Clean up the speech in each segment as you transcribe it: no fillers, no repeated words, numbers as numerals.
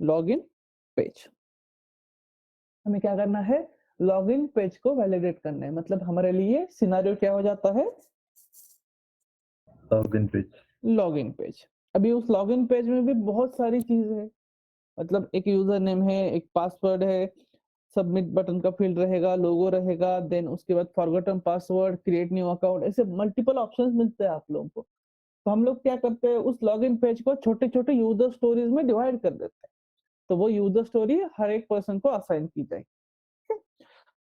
Login page. हमें क्या करना है, लॉगिन पेज को वैलिडेट करना है। मतलब हमारे लिए सिनेरियो क्या हो जाता है, लॉगिन पेज। Login page. अभी उस लॉगिन पेज में भी बहुत सारी चीजें है, मतलब एक यूजर नेम है, एक पासवर्ड है, सबमिट बटन का फील्ड रहेगा, लोगो रहेगा, देन उसके बाद forgotten password, create new account, ऐसे मल्टीपल ऑप्शंस मिलते हैं आप लोगों को। तो हम लोग क्या करते हैं, उस लॉगिन पेज को छोटे छोटे यूजर स्टोरीज में डिवाइड कर देते हैं, तो वो यूजर स्टोरी हर एक पर्सन को असाइन की जाएगी।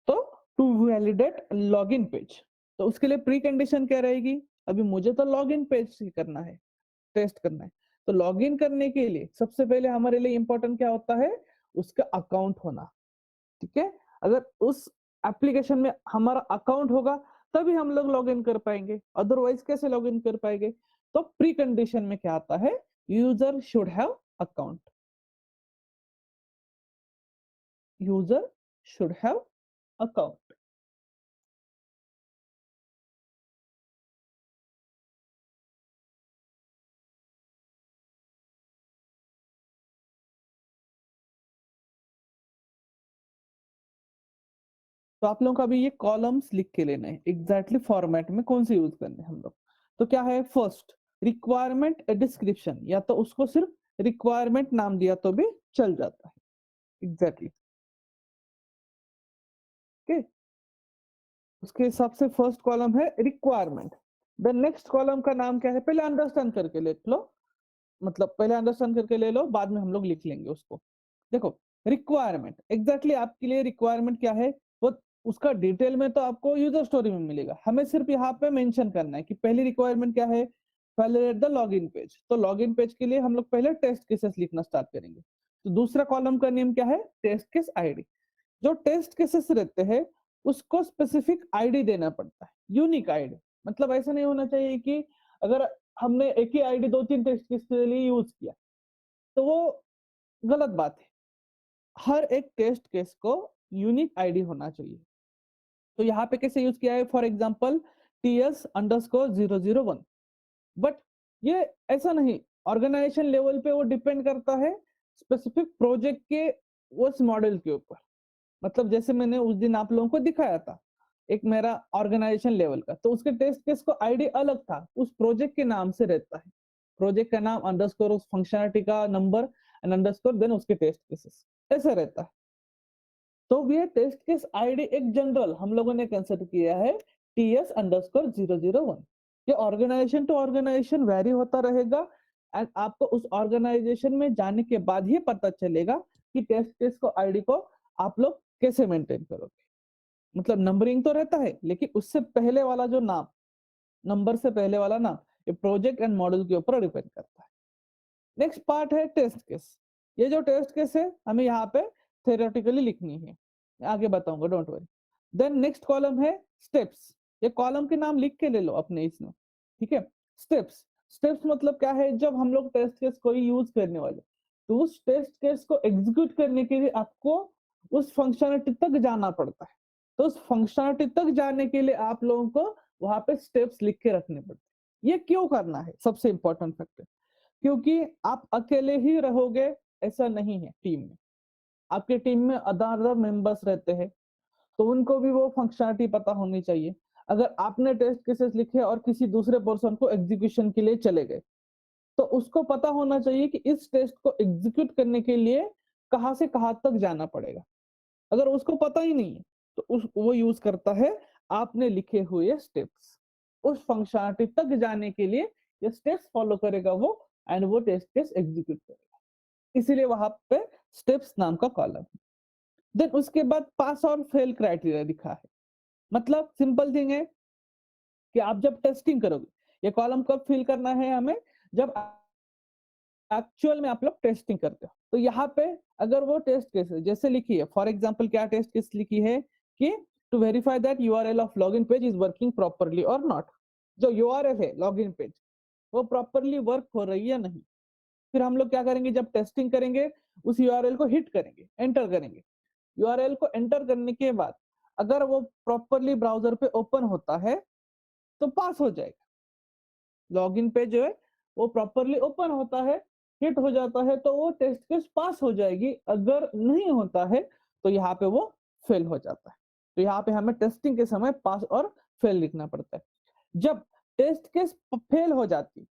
तो टू वैलिडेट लॉगिन पेज, तो उसके लिए प्री कंडीशन क्या रहेगी, अभी मुझे तो लॉगिन पेज करना है, टेस्ट करना है। तो लॉगिन करने के लिए सबसे पहले हमारे लिए इंपॉर्टेंट क्या होता है, उसका अकाउंट होना। ठीक है, अगर उस एप्लीकेशन में हमारा अकाउंट होगा तभी हम लोग लॉगिन कर पाएंगे, अदरवाइज कैसे लॉगिन कर पाएंगे। तो प्री कंडीशन में क्या आता है, user should have account, user should have account. तो आप लोगों को अभी ये कॉलम्स लिख के लेना है, एग्जैक्टली फॉर्मेट में कौन से यूज करने हैं हम लोग। तो क्या है, फर्स्ट रिक्वायरमेंट डिस्क्रिप्शन, या तो उसको सिर्फ रिक्वायरमेंट नाम दिया तो भी चल जाता है, एग्जैक्टली। ओके, उसके हिसाब से फर्स्ट कॉलम है रिक्वायरमेंट। देन नेक्स्ट कॉलम का नाम क्या है, पहले अंडरस्टैंड करके लिख लो, मतलब पहले अंडरस्टैंड करके ले लो, बाद में हम लोग लिख लेंगे उसको। देखो, रिक्वायरमेंट एग्जैक्टली आपके लिए रिक्वायरमेंट क्या है, वो उसका डिटेल में तो आपको यूजर स्टोरी में मिलेगा, हमें सिर्फ यहाँ पे मेंशन करना है कि पहली रिक्वायरमेंट क्या है, वैलिडेट द लॉगिन पेज। तो लॉगिन पेज के लिए हम लोग पहले टेस्ट केसेस लिखना स्टार्ट करेंगे। तो दूसरा कॉलम का नेम क्या है, टेस्ट केस आईडी। जो टेस्ट केसेस रहते हैं उसको स्पेसिफिक आईडी देना पड़ता है, यूनिक आईडी। मतलब ऐसा नहीं होना चाहिए कि अगर हमने एक ही आईडी दो तीन टेस्ट केस के लिए यूज किया तो वो गलत बात है। हर एक टेस्ट केस को यूनिक आईडी होना चाहिए। तो यहाँ पे कैसे यूज किया है, फॉर एग्जाम्पल TS_001। बट ये ऐसा नहीं, ऑर्गेनाइजेशन लेवल पे वो डिपेंड करता है स्पेसिफिक प्रोजेक्ट के उस मॉडल के ऊपर। मतलब जैसे मैंने उस दिन आप लोगों को दिखाया था एक मेरा ऑर्गेनाइजेशन लेवल का, तो उसके टेस्ट केस को आईडी अलग था, उस प्रोजेक्ट के नाम से रहता है, प्रोजेक्ट का नाम अंडरस्कोर उस फंक्शनलिटी का नंबर एंड अंडरस्कोर देन उसके टेस्ट केसेस, ऐसा रहता है। तो ये टेस्ट केस आईडी एक जनरल हम लोगों ने कंसिडर किया है TS_001। ये ऑर्गेनाइजेशन टू ऑर्गेनाइजेशन वेरी होता रहेगा एंड आपको उस ऑर्गेनाइजेशन में जाने के बाद ही पता चलेगा कि टेस्ट केस को आईडी को आप लोग कैसे मेंटेन करोगे। मतलब नंबरिंग तो रहता है लेकिन उससे पहले वाला जो नाम, नंबर से पहले वाला नाम, ये प्रोजेक्ट एंड मॉडल के ऊपर डिपेंड करता है। नेक्स्ट पार्ट है टेस्ट केस। ये जो टेस्ट केस है हमें यहाँ पे थ्योरेटिकली लिखनी है, आगे बताऊंगा, don't worry. Then next column है स्टेप्स। ये कॉलम के नाम लिख के ले लो अपने इसमें, ठीक है। स्टेप्स, स्टेप्स मतलब क्या है, जब हम लोग टेस्ट केस को यूज करने वाले तो उस टेस्ट केस को एग्जीक्यूट करने के लिए आपको उस फंक्शनलिटी तक जाना पड़ता है। तो उस फंक्शनलिटी तक जाने के लिए आप लोगों को वहां पे स्टेप्स लिख के रखने पड़ते हैं। ये क्यों करना है, सबसे इंपॉर्टेंट फैक्टर, क्योंकि आप अकेले ही रहोगे ऐसा नहीं है, टीम में आपके टीम में अदर मेंबर्स रहते हैं, तो उनको भी वो फंक्शनलिटी पता होनी चाहिए। अगर आपने टेस्ट केसेस लिखे और किसी दूसरे पर्सन को एग्जीक्यूशन के लिए चले गए तो उसको पता होना चाहिए कि इस टेस्ट को एग्जीक्यूट करने के लिए कहां से कहां तक जाना पड़ेगा। अगर उसको पता ही नहीं है तो वो यूज करता है आपने लिखे हुए स्टेप्स, उस फंक्शनलिटी तक जाने के लिए ये स्टेप्स फॉलो करेगा वो एंड वो टेस्ट केस एग्जीक्यूट करेगा, इसीलिए वहां पे स्टेप्स नाम का कॉलम है। देन उसके बाद पास और फेल क्राइटेरिया लिखा है। मतलब सिंपल थिंग है कि आप जब टेस्टिंग करोगे, ये कॉलम कब फिल करना है हमें, जब एक्चुअल में आप लोग टेस्टिंग करते हो। तो यहाँ पे अगर वो टेस्ट केस जैसे लिखी है, फॉर एग्जांपल क्या टेस्ट केस लिखी है कि to verify that URL of login page is working properly और नॉट। जो यूआरएल है लॉगिन पेज वो प्रॉपरली वर्क हो रही है या नहीं। फिर हम लोग क्या करेंगे, जब टेस्टिंग करेंगे उस यूआरएल को हिट करेंगे, एंटर करेंगे। यूआरएल को एंटर करने के बाद अगर वो प्रॉपरली ब्राउजर पे ओपन होता है तो पास हो जाएगा। लॉगिन पेज जो है वो प्रॉपरली ओपन होता है हिट हो जाता है तो वो टेस्ट केस पास हो जाएगी, अगर नहीं होता है तो यहाँ पे वो फेल हो जाता है। तो यहाँ पे हमें टेस्टिंग के समय पास और फेल लिखना पड़ता है। जब टेस्ट केस फेल हो जाती,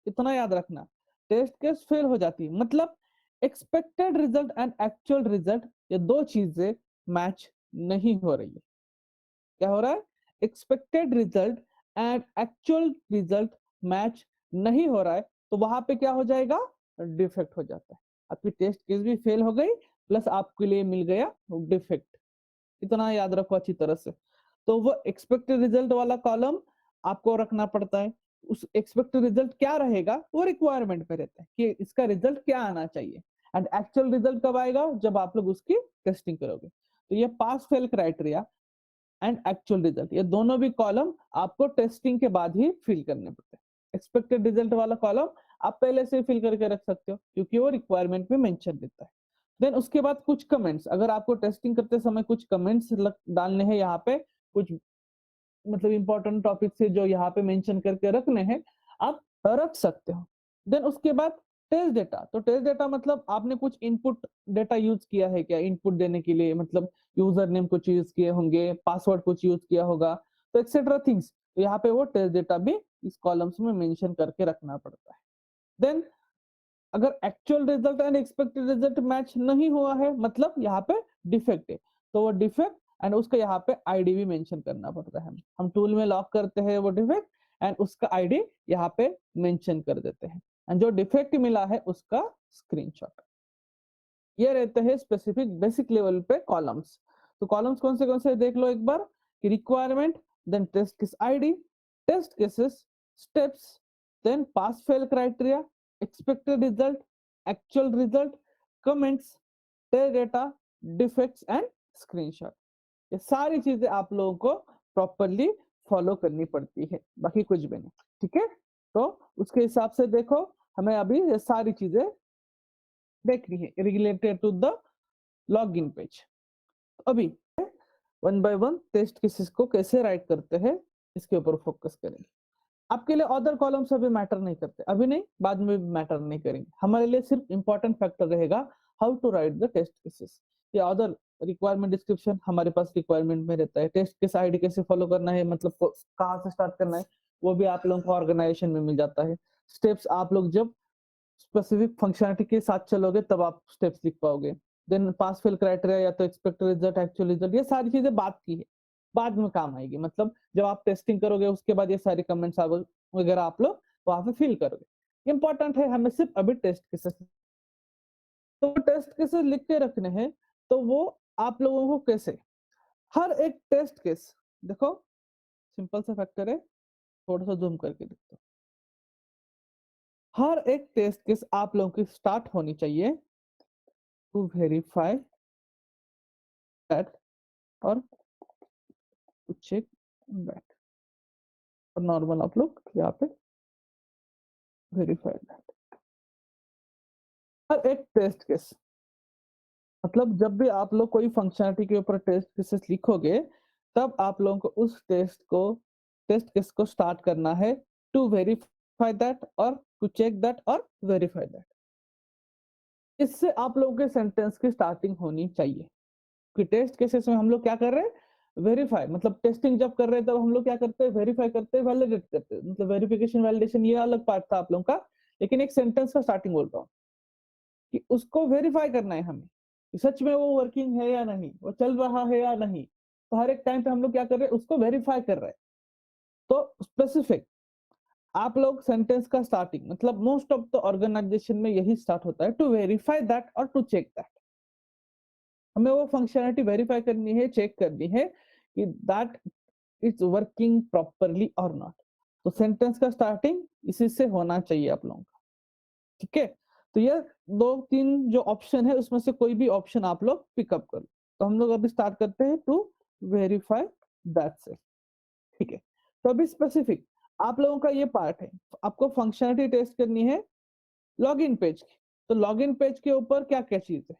इतना याद रखना, टेस्ट केस फेल हो जाती मतलब expected result and actual result, ये दो चीजें मैच नहीं हो रही है। क्या हो रहा है? Expected result and actual result match नहीं हो रहा है, तो वहां पे क्या हो जाएगा? डिफेक्ट हो जाता है। आपकी टेस्ट केस भी फेल हो गई, प्लस आपके लिए मिल गया डिफेक्ट। इतना याद रखो अच्छी तरह से। तो वो एक्सपेक्टेड रिजल्ट वाला कॉलम आपको रखना पड़ता है। उस एक्सपेक्टेड रिजल्ट क्या रहेगा, वो रिक्वायरमेंट में रहता है कि इसका रिजल्ट क्या आना चाहिए। एंड एक्चुअल रिजल्ट कब आएगा? जब आप लोग उसकी टेस्टिंग करोगे। तो ये पास fail criteria and actual result, ये दोनों भी कॉलम आपको टेस्टिंग के बाद ही फिल करने पड़ते हैं। एक्सपेक्टेड रिजल्ट वाला कॉलम आप पहले से फिल करके रख सकते हो, क्योंकि वो रिक्वायरमेंट में मेंशन रहता है। देन उसके बाद कुछ कमेंट्स, अगर आपको टेस्टिंग करते समय कुछ कमेंट्स डालने हैं यहाँ पे, कुछ मतलब इंपॉर्टेंट टॉपिक से जो यहाँ पे मेंशन करके रखने हैं, आप रख सकते हो। देन उसके बाद टेस्ट डेटा, तो टेस्ट डेटा मतलब आपने कुछ इनपुट डेटा यूज किया है क्या इनपुट देने के लिए, मतलब यूजर नेम कुछ यूज किए होंगे, पासवर्ड कुछ यूज किया होगा, तो एक्सेट्रा थिंग्स, तो यहाँ पे वो टेस्ट डेटा भी इस कॉलम्स में मेंशन करके रखना पड़ता है। देन अगर actual result and expected result match नहीं हुआ है, मतलब यहाँ पे डिफेक्ट है, तो वो डिफेक्ट एंड उसका यहाँ पे आईडी भी मेंशन करना पड़ता है। हम टूल में लॉक करते हैं वो डिफेक्ट एंड उसका आईडी यहाँ पे मेंशन कर देते हैं, एंड जो डिफेक्ट मिला है उसका स्क्रीनशॉट। ये रहते हैं स्पेसिफिक बेसिक लेवल पे कॉलम्स। तो कॉलम्स कौन से देख लो एक बार, कि requirement, then test case ID, test cases, steps, then pass fail criteria, expected result, actual result, comments, test data, defects and screenshot. ये सारी चीजें आप लोगों को प्रॉपरली फॉलो करनी पड़ती है, बाकी कुछ भी नहीं। ठीक है, तो उसके हिसाब से देखो, हमें अभी ये सारी चीजें देखनी है related to the login page. अभी one by one test cases को कैसे राइट करते हैं, इसके ऊपर फोकस करेंगे। आपके लिए अदर कॉलम्स अभी मैटर नहीं करते, अभी नहीं, बाद में भी मैटर नहीं करेंगे। हमारे लिए सिर्फ इंपॉर्टेंट फैक्टर रहेगा how to write the test cases. ये अदर रिक्वायरमेंट डिस्क्रिप्शन हमारे पास रिक्वायरमेंट में रहता है, टेस्ट केस आईडी कैसे फॉलो करना है, मतलब कहाँ से स्टार्ट करना है, वो भी आप लोगों को ऑर्गेनाइजेशन में मिल जाता है। स्टेप्स आप लोग जब स्पेसिफिक फंक्शनलिटी के साथ चलोगे तब आप स्टेप्स लिख पाओगे। देन पास फेल क्राइटेरिया या तो एक्सपेक्टेड रिजल्ट, एक्चुअल रिजल्ट, ये सारी चीजें बात की है, बाद में काम आएगी। मतलब जब आप टेस्टिंग करोगे उसके बाद ये सारे कमेंट्स वगैरह आप लोग वहां पे फिल करोगे। इंपॉर्टेंट है हमें सिर्फ अभी टेस्ट केसेस, तो टेस्ट केसेस लिख के रखने हैं। तो वो आप लोगों को कैसे, हर एक टेस्ट केस देखो, सिंपल सा फैक्टर है, थोड़ा सा जूम करके देखते हो। हर एक टेस्ट केस आप लोगों की स्टार्ट होनी चाहिए टू वेरीफाई दैट और टू चेक दैट, और नॉर्मल आप लोग यहाँ पे वेरीफाई दैट। हर एक टेस्ट केस मतलब जब भी आप लोग कोई फंक्शनलिटी के ऊपर टेस्ट केसेस लिखोगे, तब आप लोगों को उस टेस्ट केस को स्टार्ट करना है टू वेरीफाई दैट और टू चेक दैट और वेरीफाई दैट। इससे आप लोगों के सेंटेंस की स्टार्टिंग होनी चाहिए कि टेस्ट केसेस में हम लोग क्या कर रहे हैं, वेरीफाई, मतलब टेस्टिंग जब कर रहे हैं तब हम लोग क्या करते हैं, वेरीफाई करते हैं, वैलिडेट करते हैं। मतलब वेरिफिकेशन वैलिडेशन ये अलग पार्ट था आप लोगों का, लेकिन एक सेंटेंस का स्टार्टिंग बोल रहा हूँ कि उसको वेरीफाई करना है हमें कि सच में वो वर्किंग है या नहीं, वो चल रहा है या नहीं। तो हर एक टाइम पे हम लोग क्या कर रहे हैं, उसको वेरीफाई कर रहे हैं। तो स्पेसिफिक आप लोग सेंटेंस का स्टार्टिंग, मतलब मोस्ट ऑफ द ऑर्गेनाइजेशन में यही स्टार्ट होता है, टू वेरीफाई दैट और टू चेक दैट। हमें वो फंक्शनलिटी वेरीफाई करनी है, चेक करनी है कि दैट इज वर्किंग प्रॉपरली और नॉट। तो सेंटेंस का स्टार्टिंग इसी से होना चाहिए आप लोगों का। ठीक है, तो ये दो तीन जो ऑप्शन है उसमें से कोई भी ऑप्शन आप लोग पिकअप करो। तो हम लोग अभी स्टार्ट करते हैं टू वेरीफाई दैट से। ठीक है, तो अभी स्पेसिफिक आप लोगों का ये पार्ट है, आपको फंक्शनलिटी टेस्ट करनी है लॉगिन पेज की। तो लॉगिन पेज के ऊपर क्या क्या चीज है,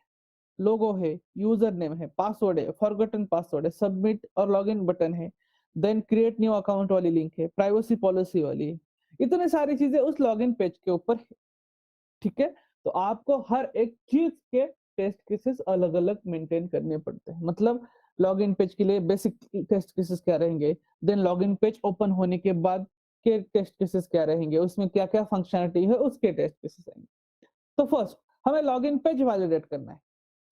लोगो है, यूजर नेम है, पासवर्ड है, फॉरगॉटन पासवर्ड है, सबमिट और लॉगिन बटन है, देन क्रिएट न्यू अकाउंट वाली लिंक है, प्राइवेसी पॉलिसी वाली है। इतनी सारी चीजें उस लॉगिन पेज के ऊपर है। ठीक है, तो आपको हर एक चीज के टेस्ट केसेस अलग अलग मेंटेन करने पड़ते हैं। मतलब लॉगिन पेज के लिए बेसिक टेस्ट केसेस क्या रहेंगे, देन लॉगिन पेज ओपन होने के बाद के टेस्ट केसेस क्या रहेंगे, उसमें क्या क्या फंक्शनलिटी है उसके टेस्ट केसेस आएंगे। तो फर्स्ट हमें लॉगिन पेज वैलिडेट करना है।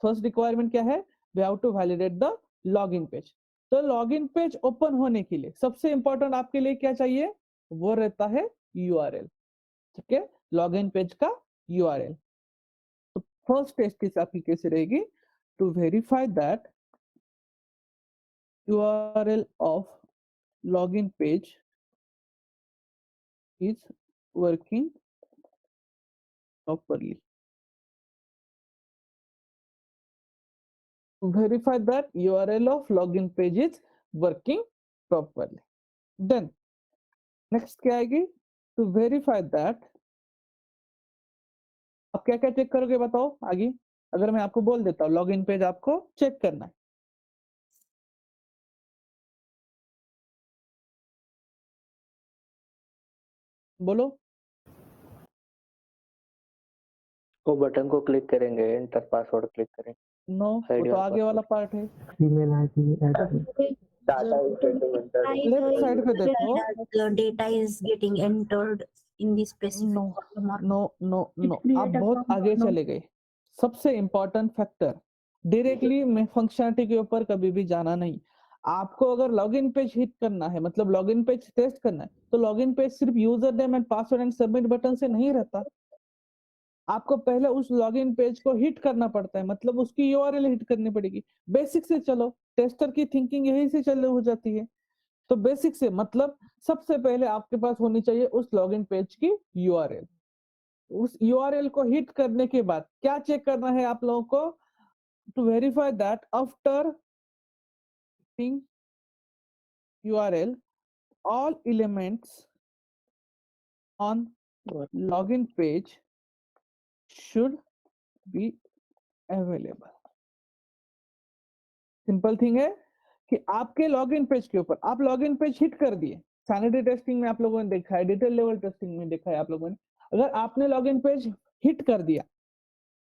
फर्स्ट रिक्वायरमेंट क्या है, we have to validate the login page. तो लॉगिन पेज ओपन होने के लिए सबसे इंपॉर्टेंट आपके लिए क्या चाहिए, वो रहता है यूआरएल। ठीक है, लॉगिन पेज का यूआरएल। तो फर्स्ट टेस्ट केस आपकी कैसे रहेगी, to verify that URL of login page is working properly. Verify that URL of login page is working properly. Then next क्या आएगी, to verify that आप क्या क्या चेक करोगे बताओ आगे। अगर मैं आपको बोल देता हूँ लॉगिन पेज आपको चेक करना है, बोलो। वो बटन को क्लिक करेंगे, एंटर पासवर्ड क्लिक करेंगे। नो, वो तो आगे वाला पार्ट है। Email ID data left side पे देखो, The data is getting entered in the specific no column or no no no, आप बहुत आगे चले गए। सबसे इंपॉर्टेंट फैक्टर, डायरेक्टली में फंक्शनलिटी के ऊपर कभी भी जाना नहीं। आपको अगर लॉगिन पेज हिट करना है, मतलब लॉगिन पेज टेस्ट करना है, तो लॉगिन पेज सिर्फ user name and password and submit button से नहीं रहता। आपको पहले उस लॉगिन पेज को हिट करना पड़ता है, मतलब उसकी यूआरएल हिट करनी पड़ेगी। बेसिक से चलो, टेस्टर की थिंकिंग यही से चल हो जाती है। तो बेसिक से मतलब सबसे पहले आपके पास होनी चाहिए उस लॉगिन पेज की यूआरएल। उस यूआरएल को हिट करने के बाद क्या चेक करना है आप लोगों को, to verify that after URL all elements on login page should be available. Simple thing है कि आपके लॉगिन पेज के ऊपर आप लॉगिन पेज हिट कर दिए। सैनिटरी टेस्टिंग में आप लोगों ने देखा है, डिटेल लेवल टेस्टिंग में देखा है आप लोगों ने। अगर आपने लॉगिन पेज हिट कर दिया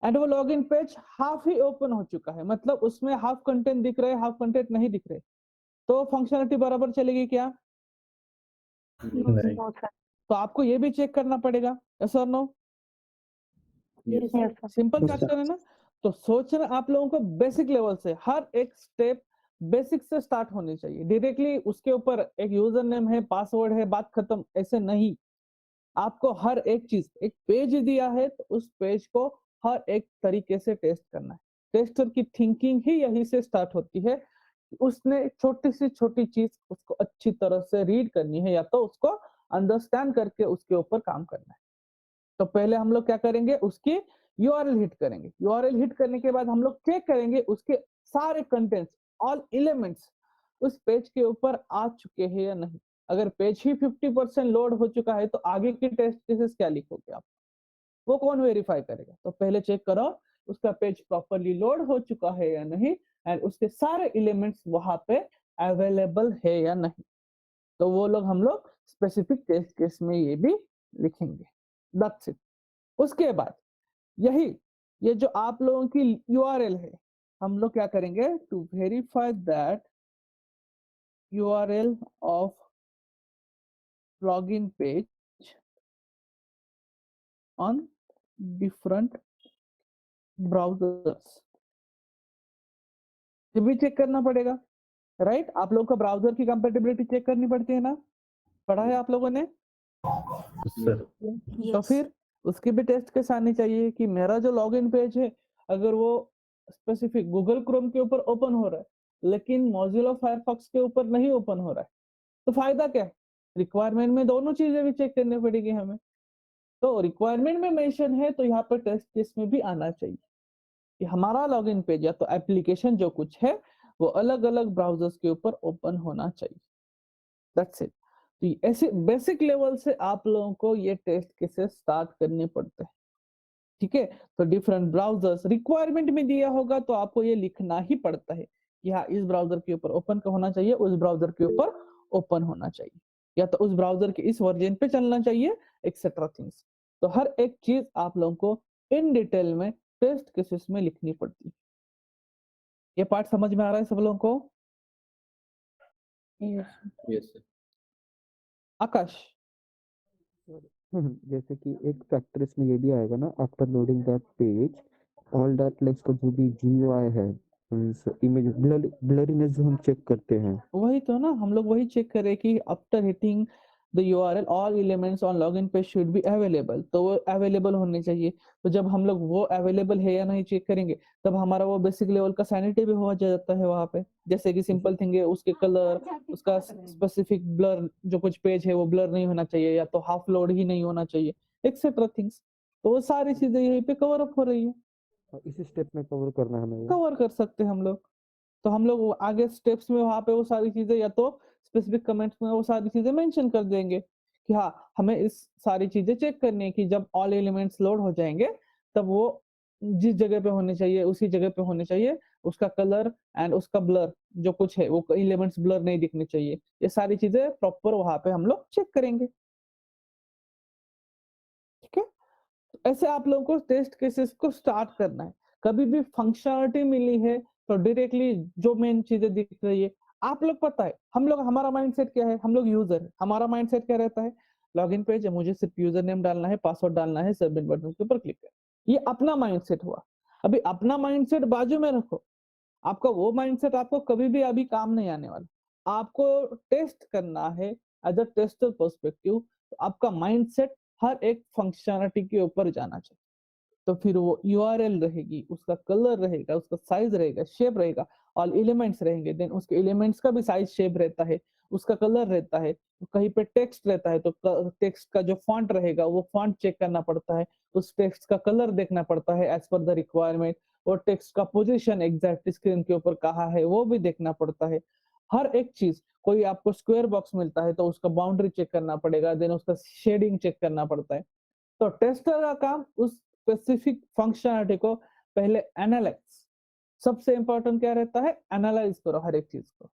एंड वो लॉगिन पेज हाफ ही ओपन हो चुका है, मतलब उसमें हाफ कंटेंट दिख रहे, हाफ कंटेंट नहीं दिख रहे, तो फंक्शनलिटी बराबर चलेगी क्या? नहीं। तो आपको ये भी चेक करना पड़ेगा, यस और नो? सिंपल फैक्टर है ना। तो सोचना आप लोगों को बेसिक लेवल से, हर एक स्टेप बेसिक से स्टार्ट होनी चाहिए। डायरेक्टली उसके ऊपर एक यूजर नेम है, पासवर्ड है, बात खत्म, ऐसे नहीं। आपको हर एक चीज, एक पेज दिया है तो उस पेज को हर एक तरीके से टेस्ट करना है। टेस्टर की थिंकिंग ही यही से स्टार्ट होती है। उसने छोटी से छोटी चीज उसको अच्छी तरह से रीड करनी है, या तो उसको अंडरस्टैंड करके उसके ऊपर काम करना है। तो पहले हम लोग क्या करेंगे, उसकी यूआरएल हिट करेंगे। यूआरएल हिट करने के बाद हम लोग चेक करेंगे उसके सारे कंटेंट्स, ऑल एलिमेंट्स उस पेज के ऊपर आ चुके हैं या नहीं। अगर पेज ही 50% लोड हो चुका है तो आगे की टेस्ट केसेस क्या लिखोगे आप, वो कौन वेरीफाई करेगा? तो पहले चेक करो उसका पेज प्रॉपरली लोड हो चुका है या नहीं, एंड उसके सारे एलिमेंट्स वहां पे अवेलेबल है या नहीं। तो वो लोग हम लोग स्पेसिफिक टेस्ट केस में ये भी लिखेंगे। That's it. उसके बाद ये जो आप लोगों की यूआरएल है, हम लोग क्या करेंगे, to verify that URL of login page on different browsers, ये भी चेक करना पड़ेगा, राइट? आप लोगों को ब्राउजर की कंपेटिबिलिटी चेक करनी पड़ती है ना, पढ़ा है आप लोगों ने? तो फिर उसकी भी टेस्ट केस आनी चाहिए कि मेरा जो लॉगिन पेज है, अगर वो स्पेसिफिक गूगल क्रोम के ऊपर ओपन हो रहा है लेकिन मोजिला फायरफॉक्स के ऊपर नहीं ओपन हो रहा है, तो फायदा क्या है? रिक्वायरमेंट में दोनों चीजें भी चेक करनी पड़ेगी हमें। तो रिक्वायरमेंट में मेंशन है तो यहाँ पर टेस्ट केस में भी आना चाहिए कि हमारा लॉगिन पेज या तो एप्लीकेशन जो कुछ है वो अलग अलग ब्राउजर्स के ऊपर ओपन होना चाहिए। That's it. तो ऐसे बेसिक लेवल से आप लोगों को ये टेस्ट केसेस स्टार्ट करने पड़ते हैं। ठीक है, तो डिफरेंट ब्राउजर्स रिक्वायरमेंट में दिया होगा तो आपको ये लिखना ही पड़ता है कि हाँ इस ब्राउजर के ऊपर ओपन होना चाहिए, उस ब्राउजर के ऊपर ओपन होना चाहिए, या तो उस ब्राउजर के इस वर्जन पे चलना चाहिए, एक्सेट्रा थिंग्स। तो हर एक चीज आप लोगों को इन डिटेल में टेस्ट केसेस में लिखनी पड़ती है। ये पार्ट समझ में आ रहा है सब लोगों को? Yes sir. आकाश। जैसे कि एक फैक्टर इसमें ये भी आएगा ना, after loading that page all that likes का जो भी जीयूआई है, इमेज ब्लरीनेस जो हम चेक करते हैं, वही तो ना, हम लोग वही चेक करें कि after hitting the URL all elements on login page should be available, तो वो अवेलेबल होने चाहिए। तो जब हम लोग वो अवेलेबल है या नहीं चेक करेंगे, तब हमारा वो बेसिक लेवल का सैनिटी भी हो जाता है वहां पे। जैसे कि सिंपल थिंग है, उसके कलर, उसका स्पेसिफिक ब्लर, जो कुछ पेज है वो ब्लर नहीं होना चाहिए, या तो हाफ लोड ही नहीं होना चाहिए, एक्सेट्रा थिंग्स। तो वो सारी चीजें यहीं पे कवर अप हो रही है, और इसी स्टेप में कवर करना है हमें वो। कवर कर सकते हैं हम लोग। तो हम लोग आगे स्टेप्स में वहां पे वो सारी चीजें, या तो स्पेसिफिक कमेंट्स में वो सारी चीजें मेंशन कर देंगे कि हाँ, हमें इस सारी चीजें चेक करनी है कि जब ऑल एलिमेंट्स लोड हो जाएंगे, तब वो जिस जगह पे होने चाहिए उसी जगह पे होने चाहिए। उसका कलर एंड उसका ब्लर जो कुछ है, वो एलिमेंट्स ब्लर नहीं दिखने चाहिए। ये सारी चीजें प्रॉपर वहां पे हम लोग चेक करेंगे। ठीक है, ऐसे आप लोगों को टेस्ट केसेस को स्टार्ट करना है। कभी भी फंक्शनलिटी मिली है तो डायरेक्टली जो मेन चीजें दिख रही है, आप लोग पता है, हम लोग, हमारा माइंडसेट क्या है, हम लोग यूजर है, हमारा माइंडसेट क्या रहता है, लॉगिन पेज है, मुझे सिर्फ यूजर नेम डालना है, पासवर्ड डालना है, सबमिट बटन के ऊपर क्लिक कर। ये अपना माइंडसेट हुआ। अभी अपना माइंडसेट बाजू में रखो, आपका वो माइंडसेट आपको कभी भी अभी काम नहीं आने वाला। आपको टेस्ट करना है एज अ टेस्टर पर्सपेक्टिव, तो आपका माइंडसेट हर एक फंक्शनलिटी के ऊपर जाना चाहिए। तो फिर वो यूआरएल रहेगी, उसका कलर रहेगा, उसका साइज रहेगा, शेप रहेगा, ऑल एलिमेंट्स रहेंगे, देन उसके एलिमेंट्स का भी साइज शेप रहता है, उसका कलर रहता है। कहीं पे टेक्स्ट रहता है तो टेक्स्ट का जो फॉन्ट रहेगा वो फॉन्ट चेक करना पड़ता है, उस टेक्स्ट का कलर देखना पड़ता है एज पर द रिक्वायरमेंट, और टेक्स्ट का पोजीशन एग्जैक्ट स्क्रीन के ऊपर कहाँ है वो भी देखना पड़ता है। हर एक चीज, कोई आपको स्क्वायर बॉक्स मिलता है तो उसका बाउंड्री चेक करना पड़ेगा, देन उसका शेडिंग चेक करना पड़ता है। तो टेस्टर का काम उस स्पेसिफिक फंक्शनलिटी को पहले एनालाइज, सबसे इंपॉर्टेंट क्या रहता है, एनालाइज करो हर एक चीज को,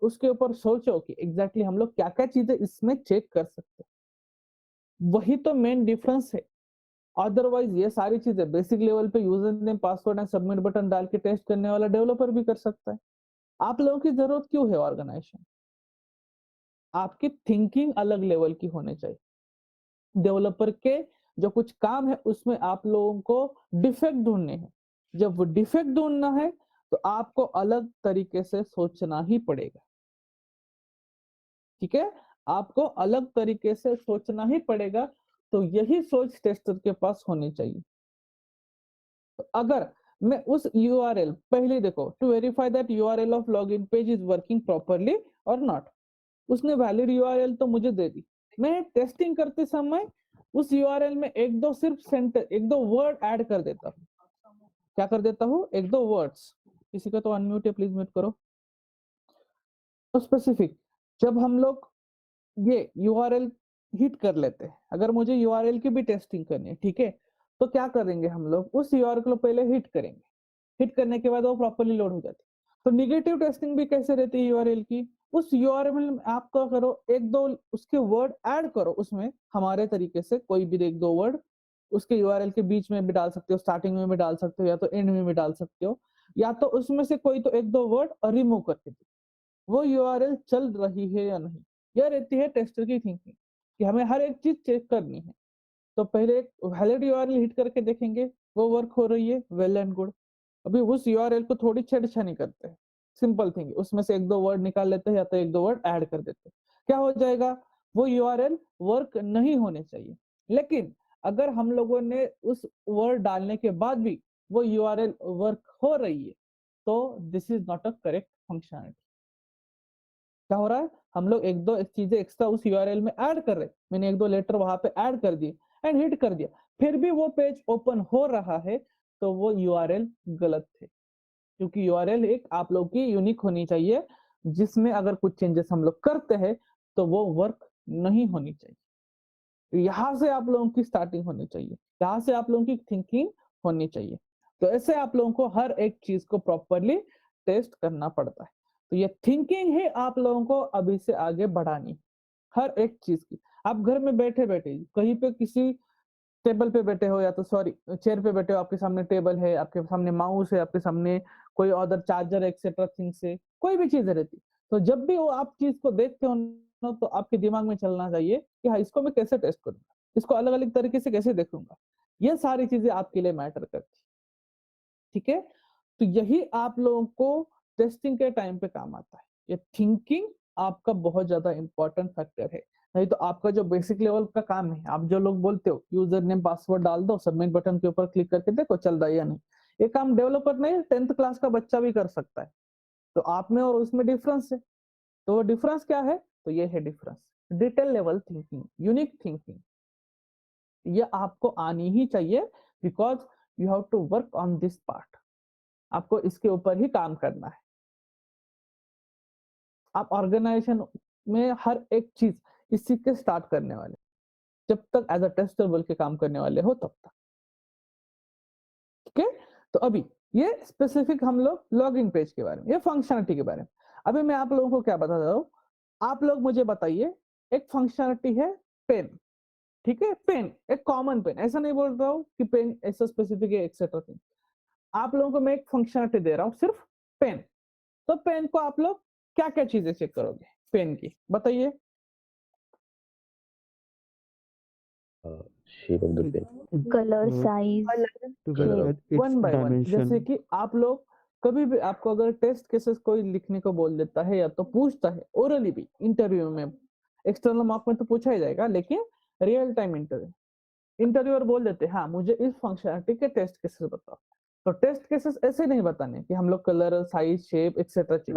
उसके ऊपर सोचो कि एग्जैक्टली हम लोग क्या क्या चीजें इसमें चेक कर सकते हैं। वही तो मेन डिफरेंस है। अदरवाइज ये सारी चीजें बेसिक लेवल पे user name, password and submit button डाल के टेस्ट करने वाला डेवलपर भी कर सकता है। आप लोगों की जरूरत क्यों है ऑर्गेनाइजेशन? आपकी थिंकिंग अलग लेवल की होनी चाहिए। डेवलपर के जो कुछ काम है उसमें आप लोगों को डिफेक्ट ढूंढने हैं। जब वो डिफेक्ट ढूंढना है तो आपको अलग तरीके से सोचना ही पड़ेगा। ठीक है, आपको अलग तरीके से सोचना ही पड़ेगा। तो यही सोच टेस्टर के पास होनी चाहिए। तो अगर मैं उस यूआरएल, पहले देखो, to verify that URL of login page is working properly और नॉट, उसने वैलिड यूआरएल तो मुझे दे दी। मैं टेस्टिंग करते समय उस यूआरएल में एक दो सिर्फ सेंटर, एक दो वर्ड ऐड कर देता हूँ। क्या कर देता हूँ? एक दो वर्ड्स। किसी का तो अनम्यूट है, प्लीज म्यूट करो। तो स्पेसिफिक, जब हम लोग ये यूआरएल हिट कर लेते हैं, अगर मुझे यूआरएल की भी टेस्टिंग करनी है, ठीक है, तो क्या करेंगे हम लोग, उस यूआरएल को पहले हिट करेंगे। हिट करने के बाद वो प्रॉपर्ली लोड हो जाती है। तो निगेटिव टेस्टिंग भी कैसे रहती है यूआरएल की, उस यूआरएल में आप क्या करो, एक दो उसके वर्ड ऐड करो उसमें, हमारे तरीके से कोई भी एक दो वर्ड उसके यूआरएल के बीच में भी डाल सकते हो, स्टार्टिंग में भी डाल सकते हो, या तो एंड में भी डाल सकते हो, या तो उसमें से कोई तो एक दो वर्ड रिमूव करके दो। वो यूआरएल चल रही है या नहीं, यह रहती है टेस्टर की थिंकिंग, कि हमें हर एक चीज चेक करनी है। तो पहले एक वैलिड यूआरएल हिट करके देखेंगे, वो वर्क हो रही है, वेल एंड गुड। अभी उस यूआरएल को थोड़ी छेड़छानी करते हैं, सिंपल थिंग, उसमें से एक दो वर्ड निकाल लेते हैं या तो एक दो वर्ड ऐड कर देते हैं, क्या हो जाएगा, वो यूआरएल वर्क नहीं होने चाहिए। लेकिन अगर हम लोगों ने उस वर्ड डालने के बाद भी वो यूआरएल वर्क हो रही है, तो this is not a correct functionality. क्या हो रहा है, हम लोग एक दो चीजें एक्स्ट्रा उस यूआरएल में ऐड कर रहे, मैंने एक दो लेटर वहां पे ऐड कर दिए एंड हिट कर दिया, फिर भी वो पेज ओपन हो रहा है, तो वो यूआरएल गलत है। क्योंकि यूआरएल एक आप लोग की यूनिक होनी चाहिए, जिसमें अगर कुछ चेंजेस हम लोग करते हैं तो वो वर्क नहीं होनी चाहिए। यहाँ से आप लोगों की स्टार्टिंग होनी चाहिए, यहाँ से आप लोगों की थिंकिंग होनी चाहिए। तो ऐसे आप लोगों को हर एक चीज को प्रॉपरली टेस्ट करना पड़ता है। तो ये थिंकिंग ही आप लोगों को अभी से आगे बढ़ानी, हर एक चीज की। आप घर में बैठे बैठे कहीं पे किसी टेबल पे बैठे हो या तो सॉरी चेयर पे बैठे हो, आपके सामने टेबल है, आपके सामने माउस है, आपके सामने कोई अदर चार्जर एक्सेट्रा थिंग्स है, कोई भी चीज़ रहती। तो जब भी वो आप चीज़ को देखते हो ना, तो आपके दिमाग में चलना चाहिए कि हाँ, इसको मैं कैसे टेस्ट करूँगा, इसको अलग-अलग तरीके से कैसे देखूँगा। ये सारी चीज़ें आपके लिए मैटर करती, ठीक है? तो यही आप लोगों को टेस्टिंग के टाइम पे काम आता है। ये थिंकिंग आपका बहुत ज़्यादा इम्पोर्टेंट फैक्टर है। नहीं तो आपका जो बेसिक लेवल का काम है, आप जो लोग बोलते हो यूज़र नेम पासवर्ड डाल दो, सबमिट बटन के ऊपर क्लिक करके देखो चल रहा है या नहीं। ये काम डेवलपर नहीं 10th क्लास का बच्चा भी कर सकता है। तो आप में और उसमें डिफरेंस है। तो वो डिफरेंस क्या है? तो ये है difference. Detail level thinking, unique thinking. ये आपको आनी ही चाहिए because you have to work on this part. आपको इसके ऊपर ही काम करना है। आप ऑर्गेनाइजेशन में हर एक चीज़ इसी के स्टार्ट करने वाले। जब तक एज़ अ टेस्टर बोल के काम करने वाले हो तब तक। ठीक है? तो अभी ये स्पेसिफिक हम लोग लॉगिन पेज के बारे में, ये फंक्शनैलिटी के बारे में। अभी मैं आप लोगों को क्या बता रहा हूँ, आप लोग मुझे बताइए एक फंक्शनैलिटी है पेन, ठीक है? पेन, एक कॉमन पेन, ऐसा नहीं बोल रहा हूँ कि पेन ऐसा स्पेसिफिक है एक्सेट्रा थिंग। आप लोगों को मैं एक फंक्शनैलिटी दे रहा हूँ सिर्फ पेन। तो पेन को आप लोग क्या-क्या चीज़ें चेक करोगे पेन की? बताइए। shape of the pen, color, size, to color of verify its one by one, जैसे dimension. कि आप लोग कभी भी आपको अगर टेस्ट केसेस कोई लिखने को बोल देता है या तो पूछता है ओरली भी इंटरव्यू में, एक्सटर्नल मार्क में तो पूछा ही जाएगा, लेकिन रियल टाइम इंटरव्यूअर बोल देते हैं हाँ मुझे इस फंक्शनैलिटी के टेस्ट केसेस बताओ। तो टेस्ट केसेस ऐसे नहीं बताने कि हम लोग कलर, साइज, शेप एक्सेट्रा चीज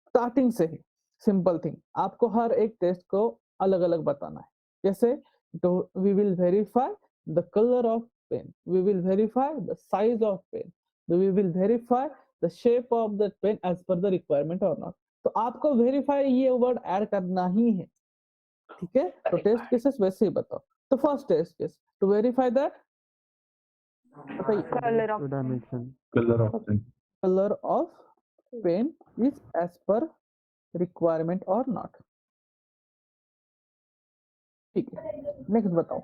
स्टार्टिंग से ही सिंपल थिंग आपको हर एक टेस्ट को अलग अलग बताना है। जैसे तो we will verify the colour of pen, we will verify the size of pen, we will verify the shape of the pen as per the requirement और नॉट। तो आपको वेरीफाई ये वर्ड ऐड करना ही है, ठीक है? तो टेस्ट केसेस वैसे ही बताओ। तो first test case to verify that बताइए color of Dimension. color of pen, colour of pen is as per requirement और नॉट। ठीक है, नेक्स्ट बताओ।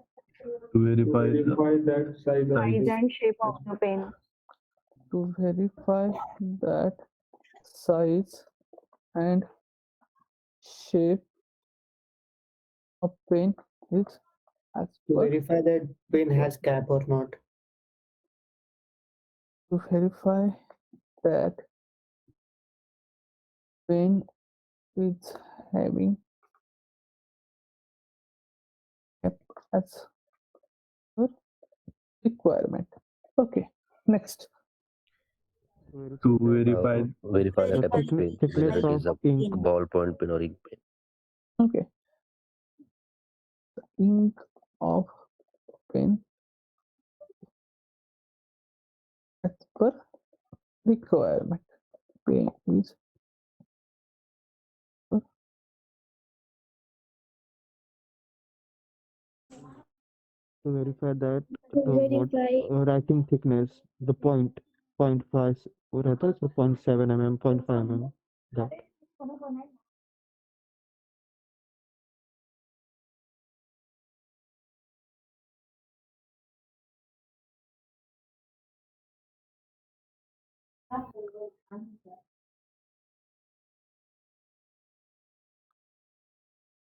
to verify that size of size and shape of the pen. To verify that size and shape of pen is as To per verify that pen has cap or not. to verify that pen is having cap as per requirement. Okay, next. to verify The verify the type of thickness pen, whether it is of a ink. ballpoint pen or ink pen. Okay, the ink of pen as per requirement. Pen is To verify that To the what verify writing thickness, the 0.5 वो रहता है so 0.7 mm, 0.5 mm that.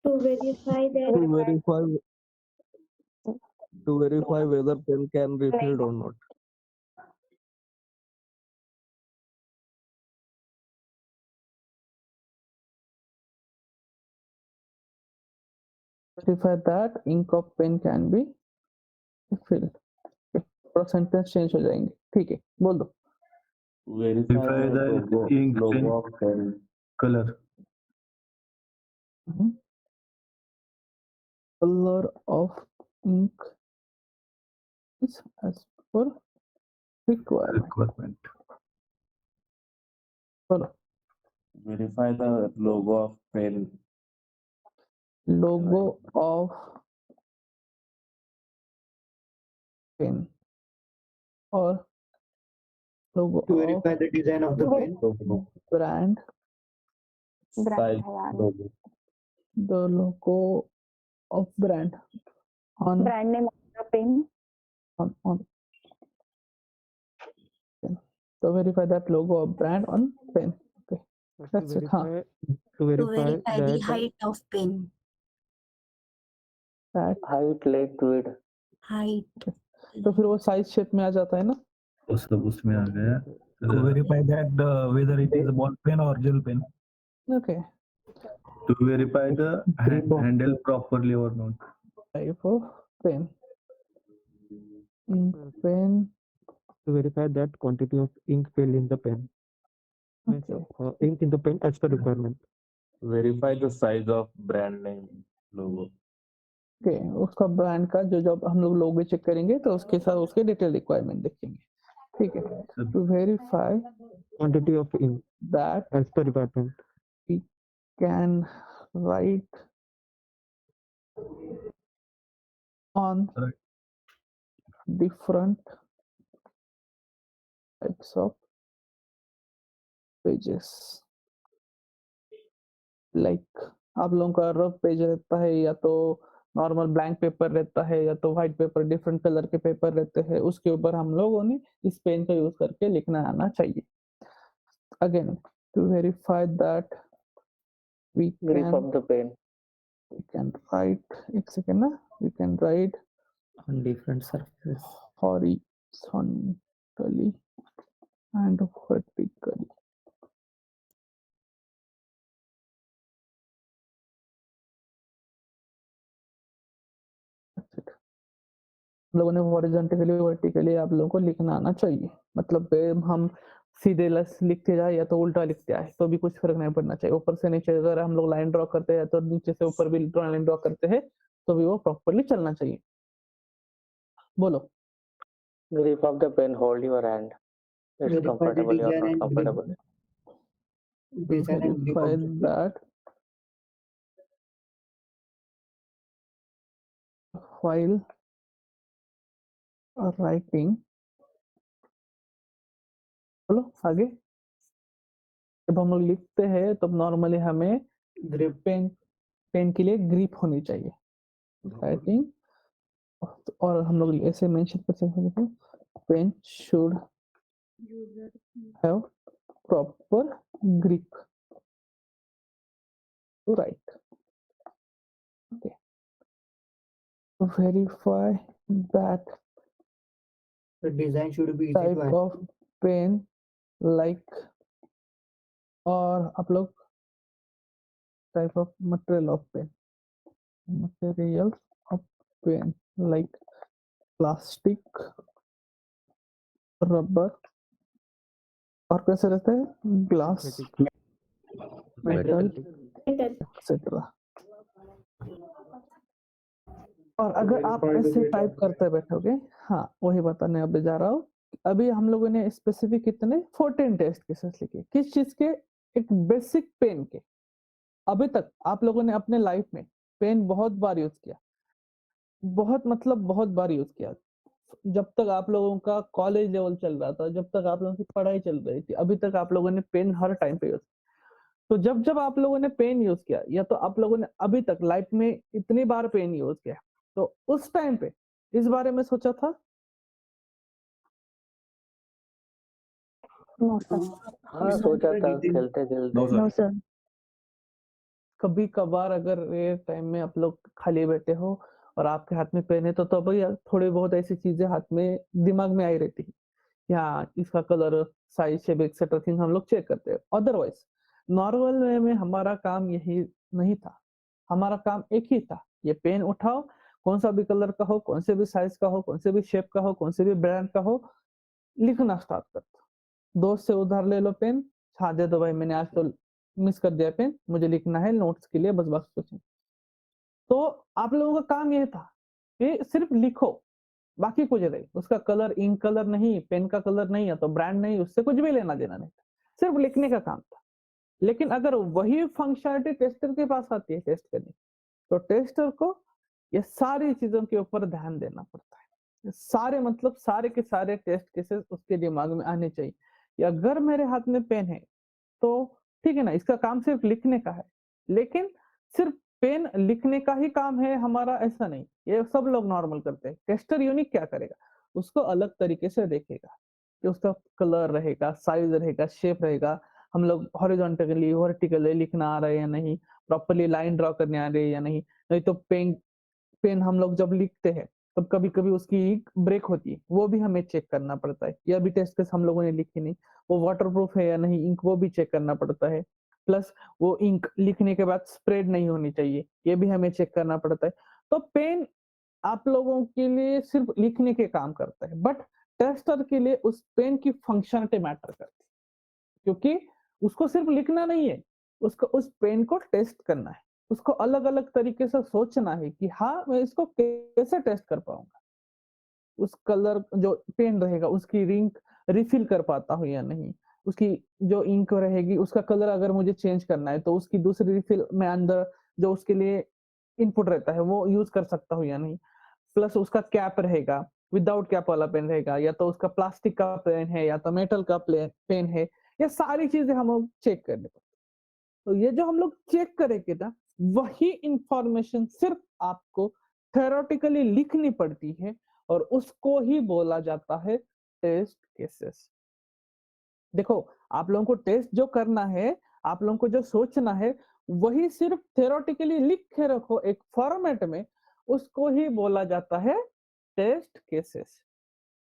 to verify that to verify whether pen can be filled or not. verify that ink of pen can be filled. थोड़ा sentence change हो जाएंगे, ठीक है बोल दो। Verify the ink pen of pen. color, Color of ink is as per requirement. बोलो। Verify the logo of pen. Logo of pen or logo To of verify the design of the pen. brand, Size. the logo of brand on brand name of the pen. on pen. So verify that logo of brand on pen. Okay, to that's it. हाँ, verify To verify the that height of pen. that height, length, width. Height. तो फिर वो size shape में आ जाता है ना. वो सब उसमें आ गया. To verify that whether it is a ball pen or gel pen. Okay, To verify the Grip of handle the- properly or not. type of pen. Pen. to verify that quantity of ink filled in the pen. Means, Okay. ink in the pen as per requirement. Verify the size of brand name logo. Okay, उसका brand का जो जब हम लोग लोगो check करेंगे तो उसके साथ उसके डिटेल रिक्वायरमेंट देखेंगे. ठीक है. To verify Quantity of ink that as per requirement. can write on Right. different types of pages. Like आप लोगों का रफ पेज रहता है या तो नॉर्मल ब्लैंक पेपर रहता है या तो व्हाइट पेपर, डिफरेंट कलर के पेपर रहते हैं, उसके ऊपर हम लोगों ने इस पेन का यूज करके लिखना आना चाहिए. Again, to verify that we Grip of the pen. can write, एक सेकेंड ना, we can write On different surfaces. horizontally and vertically. That's it. लोगों ने हॉरिजॉन्टली वर्टिकली आप लोगों को लिखना आना चाहिए. मतलब हम सीधे लिखते जाए या तो उल्टा लिखते आए तो भी कुछ फर्क नहीं पड़ना चाहिए. ऊपर से नीचे अगर हम लोग लाइन ड्रॉ करते हैं तो नीचे से ऊपर भी लाइन ड्रॉ करते हैं तो भी वो प्रॉपर्ली चलना चाहिए. बोलो. Grip of the pen, hold your hand. It's Verify the comfortable or design not and comfortable. Design and grip Verify of the pen. that while writing. बोलो आगे. जब हम लोग लिखते हैं तब नॉर्मली हमें ग्रिप पेन के लिए ग्रिप होनी चाहिए. राइटिंग और हम लोग ऐसे मेंशन कर सकते हैं pen should have proper grip to write. Okay. Verify that The design should be easy type to handle. of pen like और आप लोग type of material of pen. Materials of pen like plastic, rubber और कैसे रहते हैं glass, metal, etc. और अगर आप Verify the ऐसे data. टाइप करते बैठोगे, हाँ वही बताने अभी जा रहा हूँ. अभी हम लोगों ने स्पेसिफिक कितने 14 टेस्ट केसेस लिखे. किस चीज के? एक बेसिक पेन के. अभी तक आप लोगों ने अपने लाइफ में पेन बहुत बार यूज किया, बहुत मतलब बहुत बार यूज किया. जब तक आप लोगों का कॉलेज लेवल चल रहा था, जब तक आप लोगों की पढ़ाई चल रही थी, अभी तक आप लोगों ने पेन हर टाइम पे यूज किया. तो जब जब आप लोगों ने पेन यूज किया या तो आप लोगों ने अभी तक लाइफ में इतनी बार पेन यूज किया, तो उस टाइम पे इस बारे में सोचा था? No, sir. हाँ सोचा था खेलते खेलते. No, sir. No, sir. कभी कभार अगर ये टाइम में आप लोग खाली बैठे हो और आपके हाथ में पेन है तो अभी थोड़ी बहुत ऐसी चीजें हाथ में दिमाग में आई रहती है. या इसका colour, size, shape etcetera thing हम लोग चेक करते हैं. अदरवाइज नॉर्मल वे में हमारा काम यही नहीं था. हमारा काम एक ही था, ये पेन उठाओ, कौन सा भी कलर का हो, कौन से भी साइज का हो, कौन से भी शेप का हो, कौन से भी ब्रांड का हो, लिखना स्टार्ट कर दो. दोस्त से उधार ले लो पेन, हाँ दे दो भाई, मैंने आज तो मिस कर दिया पेन, मुझे लिखना है नोट्स के लिए, बस बस कुछ नहीं. तो आप लोगों का काम ये था कि सिर्फ लिखो, बाकी कुछ नहीं. उसका कलर इंक कलर नहीं, पेन का कलर नहीं, या तो ब्रांड नहीं, उससे कुछ भी लेना देना नहीं था, सिर्फ लिखने का काम था. लेकिन अगर वही फंक्शनलिटी टेस्टर के पास आती है टेस्ट करने, तो टेस्टर को ये सारी चीजों के ऊपर ध्यान देना पड़ता है. सारे मतलब सारे के सारे टेस्ट केसेस उसके दिमाग में आने चाहिए. या अगर मेरे हाथ में पेन है तो ठीक है ना, इसका काम सिर्फ लिखने का है, लेकिन सिर्फ पेन लिखने का ही काम है हमारा, ऐसा नहीं, ये सब लोग नॉर्मल करते हैं। टेस्टर यूनिक क्या करेगा, उसको अलग तरीके से देखेगा कि उसका कलर रहेगा, साइज रहेगा, शेप रहेगा, हम लोग हॉरिजॉन्टली वर्टिकली लिखना आ रहा है या नहीं, प्रॉपर्ली लाइन ड्रॉ करने आ रही है या नहीं तो पेन पेन हम लोग जब लिखते हैं तब कभी कभी उसकी इंक ब्रेक होती है, वो भी हमें चेक करना पड़ता है। यह भी टेस्ट केस हम लोगों ने लिखी नहीं, वो वाटरप्रूफ है या नहीं इंक, वो भी चेक करना पड़ता है। प्लस वो इंक लिखने के बाद स्प्रेड नहीं होनी चाहिए, ये भी हमें चेक करना पड़ता है। तो पेन आप लोगों के लिए सिर्फ लिखने के काम करता है, बट टेस्टर के लिए उस पेन की फंक्शनलिटी मैटर करती है, क्योंकि उसको सिर्फ लिखना नहीं है, उसको उस पेन को टेस्ट करना है, उसको अलग अलग तरीके से सोचना है कि हाँ मैं इसको कैसे टेस्ट कर पाऊंगा, उस कलर जो पेन रहेगा उसकी इंक रिफिल कर पाता हूँ या नहीं, उसकी जो इंक रहेगी उसका कलर अगर मुझे चेंज करना है तो उसकी दूसरी रिफिल में अंदर जो उसके लिए इनपुट रहता है वो यूज कर सकता हूँ या नहीं। प्लस उसका कैप रहेगा, विदाउट कैप वाला पेन रहेगा, या तो उसका प्लास्टिक का पेन है या तो मेटल का पेन है, ये सारी चीजें हम लोग चेक करने पड़ती। तो ये जो हम लोग चेक करेंगे ना, वही इंफॉर्मेशन सिर्फ आपको थ्योरेटिकली लिखनी पड़ती है और उसको ही बोला जाता है टेस्ट केसेस। देखो आप लोगों को टेस्ट जो करना है, आप लोगों को जो सोचना है, वही सिर्फ थ्योरेटिकली लिख के रखो एक फॉर्मेट में, उसको ही बोला जाता है टेस्ट केसेस।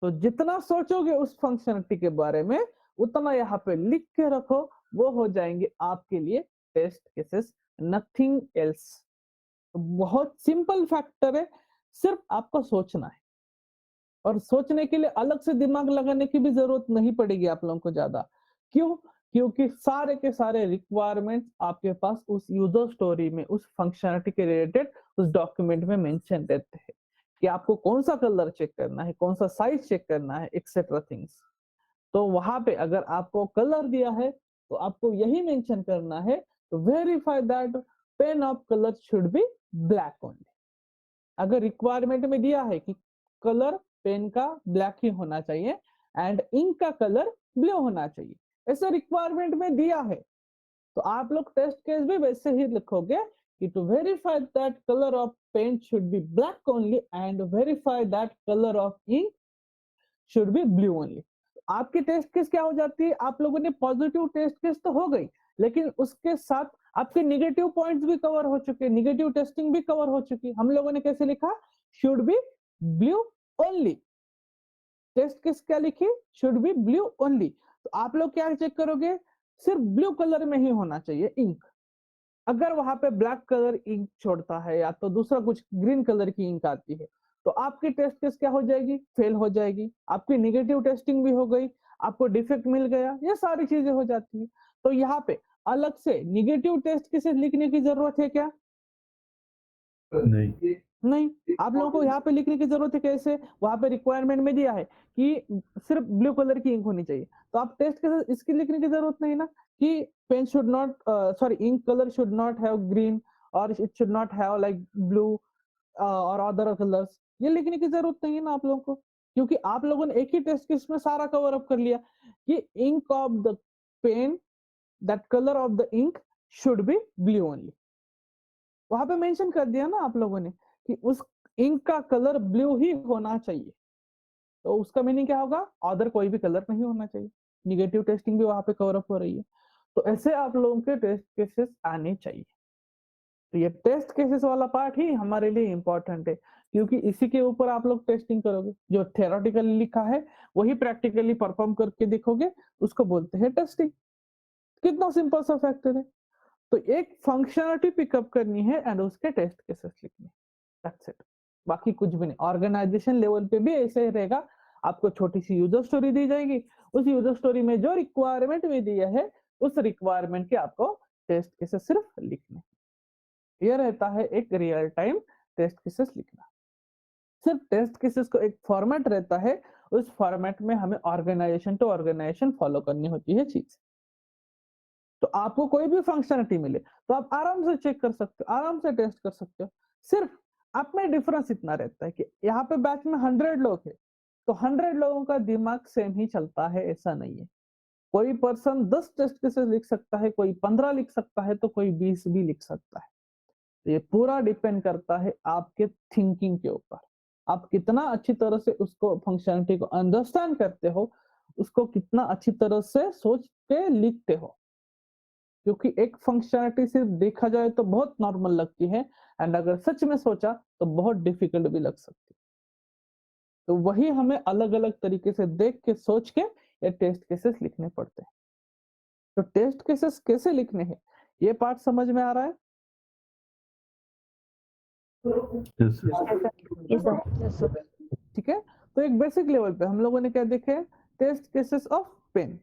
तो जितना सोचोगे उस फंक्शनलिटी के बारे में, उतना यहाँ पे लिख के रखो, वो हो जाएंगे आपके लिए टेस्ट केसेस, नथिंग एल्स। बहुत सिंपल फैक्टर है, सिर्फ आपको सोचना है और सोचने के लिए अलग से दिमाग लगाने की भी जरूरत नहीं पड़ेगी आप लोगों को ज्यादा। क्यों? क्योंकि सारे के सारे रिक्वायरमेंट्स आपके पास उस यूजर स्टोरी में, उस फंक्शनलिटी के रिलेटेड उस डॉक्यूमेंट में मेंशन रहते हैं कि आपको कौन सा कलर चेक करना है, कौन सा साइज चेक करना है, एक्सेट्रा थिंग्स। तो वहां पे अगर आपको कलर दिया है तो आपको यही मेंशन करना है, तो verify that pain of colour should be black only. अगर रिक्वायरमेंट में दिया है कि कलर पेन का ब्लैक ही होना चाहिए एंड इंक का कलर ब्लू होना चाहिए, ऐसा रिक्वायरमेंट में दिया है, तो आप लोग टेस्ट केस भी वैसे ही लिखोगे कि to verify that colour of pen should be black only and verify that colour of ink should be blue only. आपकी टेस्ट केस क्या हो जाती है, आप लोगों ने पॉजिटिव टेस्ट केस तो हो गई, लेकिन उसके साथ आपके निगेटिव पॉइंट्स भी कवर हो चुके, निगेटिव टेस्टिंग भी कवर हो चुकी। हम लोगों ने कैसे लिखा, should be blue only. Test case क्या लिखी, शुड बी ब्लू ओनली। तो आप लोग क्या चेक करोगे, सिर्फ ब्लू कलर में ही होना चाहिए इंक। अगर वहां पे ब्लैक कलर इंक छोड़ता है या तो दूसरा कुछ ग्रीन कलर की इंक आती है, तो आपकी टेस्ट केस क्या हो जाएगी, फेल हो जाएगी। आपकी नेगेटिव टेस्टिंग भी हो गई, आपको डिफेक्ट मिल गया, ये सारी चीजें हो जाती है। तो यहाँ पे अलग से नेगेटिव टेस्ट केसेस लिखने की जरूरत है क्या? नहीं। नहीं। आप लोगों को यहाँ पे लिखने की जरूरत है कैसे, वहां पे रिक्वायरमेंट में दिया है कि सिर्फ ब्लू कलर की इंक होनी चाहिए, तो आप टेस्ट केसेस इसकी लिखने की जरूरत नहीं ना कि pen should not sorry ink colour should not have green और it should not have like blue और अदर कलर्स, ये लिखने की जरूरत नहीं है ना आप लोगों को, क्योंकि आप लोगों ने एक ही टेस्ट केस में सारा कवर अप कर लिया कि ink of the pen, that colour of the ink should be blue only. वहां पे मेंशन कर दिया ना आप लोगों ने कि उस इंक का कलर ब्लू ही होना चाहिए, तो उसका मीनिंग क्या होगा, अदर कोई भी कलर नहीं होना चाहिए। निगेटिव टेस्टिंग भी वहां पे कवर अप हो रही है। तो ऐसे आप लोगों के टेस्ट केसेस आने चाहिए। तो ये टेस्ट केसेस वाला पार्ट ही हमारे लिए इंपॉर्टेंट है, क्योंकि इसी के ऊपर आप लोग टेस्टिंग करोगे। जो थ्योरेटिकली लिखा है वही प्रैक्टिकली परफॉर्म करके देखोगे, उसको बोलते हैं टेस्टिंग। कितना सिंपल सा फैक्टर है। तो एक फंक्शनलिटी पिकअप करनी है एंड उसके टेस्ट केसेस लिखने, दैट्स इट। बाकी कुछ भी नहीं। ऑर्गेनाइजेशन लेवल पे भी ऐसे ही रहेगा, आपको छोटी सी यूजर स्टोरी दी जाएगी, उस यूजर स्टोरी में जो रिक्वायरमेंट भी दिया है उस रिक्वायरमेंट के आपको टेस्ट केसेस सिर्फ लिखने। ये रहता है एक रियल टाइम टेस्ट केसेस लिखना। सिर्फ टेस्ट केसेस को एक फॉर्मेट रहता है, उस फॉर्मेट में हमें ऑर्गेनाइजेशन टू ऑर्गेनाइजेशन फॉलो करनी होती है चीज। तो आपको कोई भी फंक्शनलिटी मिले तो आप आराम से चेक कर सकते हो, आराम से टेस्ट कर सकते हो। सिर्फ आप में डिफरेंस इतना रहता है कि यहाँ पे बैच में 100 लोग है, तो 100 लोगों का दिमाग सेम ही चलता है, ऐसा नहीं है। कोई पर्सन 10 टेस्ट केसेस लिख सकता है, कोई 15 लिख सकता है, तो कोई 20 भी लिख सकता है। ये पूरा डिपेंड करता है आपके थिंकिंग के ऊपर। आप कितना अच्छी तरह से उसको फंक्शनलिटी को अंडरस्टैंड करते हो, उसको कितना अच्छी तरह से सोच के लिखते हो। क्योंकि एक फंक्शनलिटी सिर्फ देखा जाए तो बहुत नॉर्मल लगती है एंड अगर सच में सोचा तो बहुत डिफिकल्ट भी लग सकती है। तो वही हमें अलग-अलग तरीके से देख के सोच के ये टेस्ट केसेस लिखने पड़ते हैं। तो टेस्ट केसेस कैसे लिखने हैं, ये पार्ट समझ में आ रहा है? Yes, yes. ठीक है, तो एक बेसिक लेवल पे हम लोगों ने क्या देखे, टेस्ट केसेस ऑफ पेन।